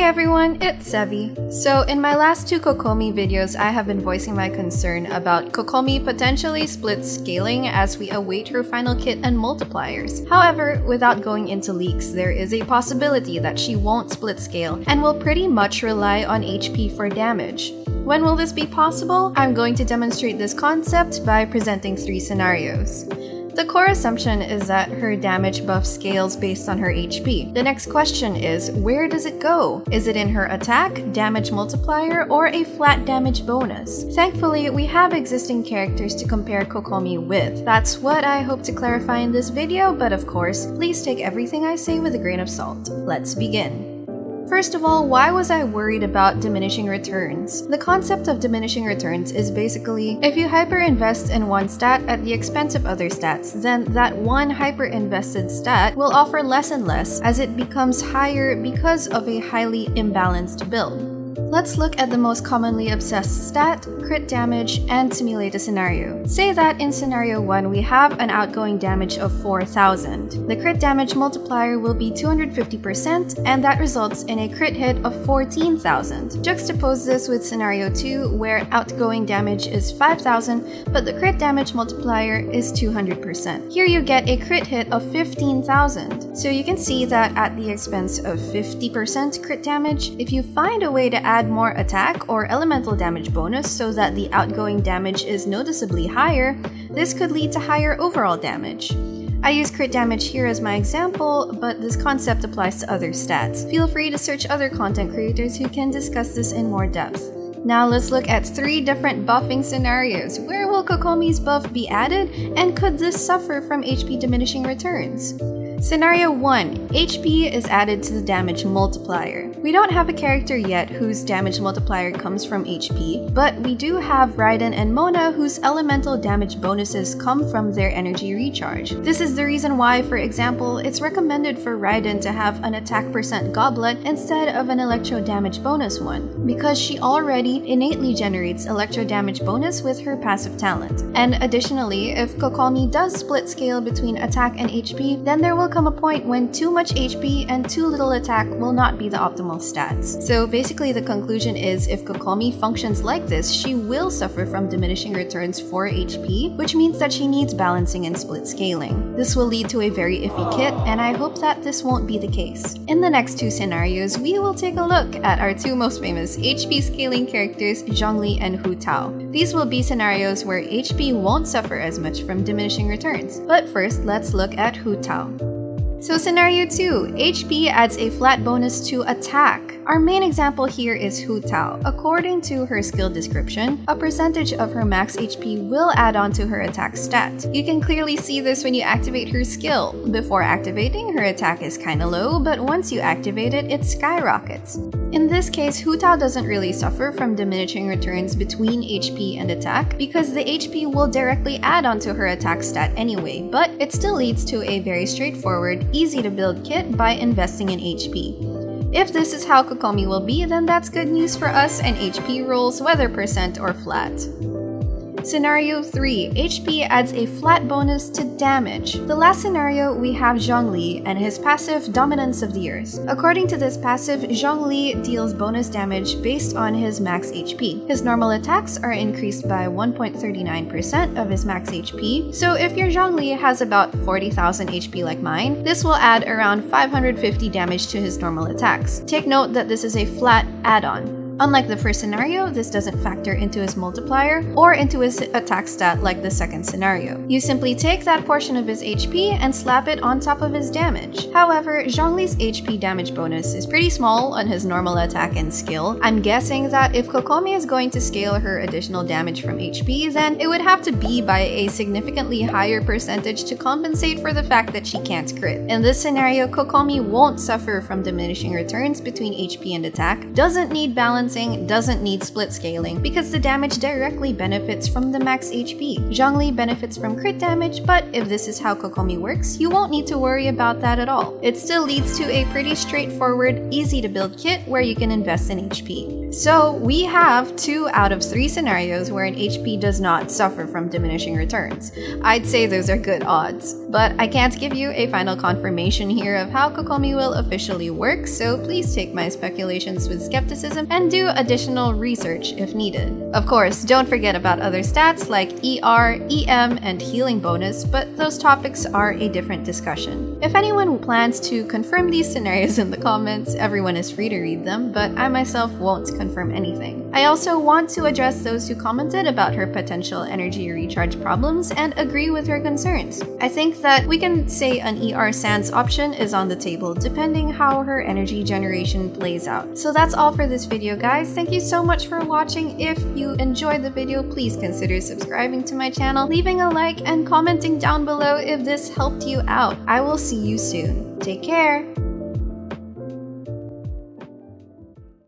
everyone, it's Sevi. So in my last two Kokomi videos, I have been voicing my concern about Kokomi potentially split scaling as we await her final kit and multipliers. However, without going into leaks, there is a possibility that she won't split scale and will pretty much rely on HP for damage. When will this be possible? I'm going to demonstrate this concept by presenting 3 scenarios. The core assumption is that her damage buff scales based on her HP. The next question is, where does it go? Is it in her attack, damage multiplier, or a flat damage bonus? Thankfully, we have existing characters to compare Kokomi with. That's what I hope to clarify in this video, but of course, please take everything I say with a grain of salt. Let's begin. First of all, why was I worried about diminishing returns? The concept of diminishing returns is basically, if you hyper-invest in one stat at the expense of other stats, then that one hyper-invested stat will offer less and less as it becomes higher because of a highly imbalanced build. Let's look at the most commonly obsessed stat, crit damage, and simulate a scenario. Say that in scenario 1 we have an outgoing damage of 4,000. The crit damage multiplier will be 250% and that results in a crit hit of 14,000. Juxtapose this with scenario 2 where outgoing damage is 5,000 but the crit damage multiplier is 200%. Here you get a crit hit of 15,000. So you can see that at the expense of 50% crit damage, if you find a way to add more attack or elemental damage bonus so that the outgoing damage is noticeably higher, this could lead to higher overall damage. I use crit damage here as my example, but this concept applies to other stats. Feel free to search other content creators who can discuss this in more depth. Now let's look at 3 different buffing scenarios. Where will Kokomi's buff be added, and could this suffer from HP diminishing returns? Scenario 1. HP is added to the damage multiplier. We don't have a character yet whose damage multiplier comes from HP, but we do have Raiden and Mona whose elemental damage bonuses come from their energy recharge. This is the reason why, for example, it's recommended for Raiden to have an attack percent goblet instead of an electro damage bonus one, because she already innately generates electro damage bonus with her passive talent. And additionally, if Kokomi does split scale between attack and HP, then there will come a point when too much HP and too little attack will not be the optimal stats. So basically the conclusion is, if Kokomi functions like this, she will suffer from diminishing returns for HP, which means that she needs balancing and split scaling. This will lead to a very iffy kit, and I hope that this won't be the case. In the next 2 scenarios, we will take a look at our 2 most famous HP scaling characters, Zhongli and Hu Tao. These will be scenarios where HP won't suffer as much from diminishing returns. But first, let's look at Hu Tao. So scenario 2, HP adds a flat bonus to attack. Our main example here is Hu Tao. According to her skill description, a percentage of her max HP will add on to her attack stat. You can clearly see this when you activate her skill. Before activating, her attack is kinda low, but once you activate it, it skyrockets. In this case, Hu Tao doesn't really suffer from diminishing returns between HP and attack because the HP will directly add onto her attack stat anyway, but it still leads to a very straightforward, easy to build kit by investing in HP. If this is how Kokomi will be, then that's good news for us and HP rolls, whether percent or flat. Scenario 3. HP adds a flat bonus to damage. The last scenario, we have Zhongli and his passive Dominance of the Earth. According to this passive, Zhongli deals bonus damage based on his max HP. His normal attacks are increased by 1.39% of his max HP, so if your Zhongli has about 40,000 HP like mine, this will add around 550 damage to his normal attacks. Take note that this is a flat add-on. Unlike the first scenario, this doesn't factor into his multiplier or into his attack stat like the second scenario. You simply take that portion of his HP and slap it on top of his damage. However, Zhongli's HP damage bonus is pretty small on his normal attack and skill. I'm guessing that if Kokomi is going to scale her additional damage from HP, then it would have to be by a significantly higher percentage to compensate for the fact that she can't crit. In this scenario, Kokomi won't suffer from diminishing returns between HP and attack, doesn't need balance balancing doesn't need split scaling because the damage directly benefits from the max HP. Zhongli benefits from crit damage, but if this is how Kokomi works, you won't need to worry about that at all. It still leads to a pretty straightforward, easy to build kit where you can invest in HP. So we have 2 out of 3 scenarios where an HP does not suffer from diminishing returns. I'd say those are good odds, but I can't give you a final confirmation here of how Kokomi will officially work, so please take my speculations with skepticism and do additional research if needed. Of course, don't forget about other stats like ER, EM, and healing bonus, but those topics are a different discussion. If anyone plans to confirm these scenarios in the comments, everyone is free to read them, but I myself won't confirm anything. I also want to address those who commented about her potential energy recharge problems and agree with her concerns. I think that we can say an ER Sans option is on the table depending how her energy generation plays out. So that's all for this video, guys. Thank you so much for watching. If you enjoyed the video, please consider subscribing to my channel, leaving a like, and commenting down below if this helped you out. I will see you soon. Take care!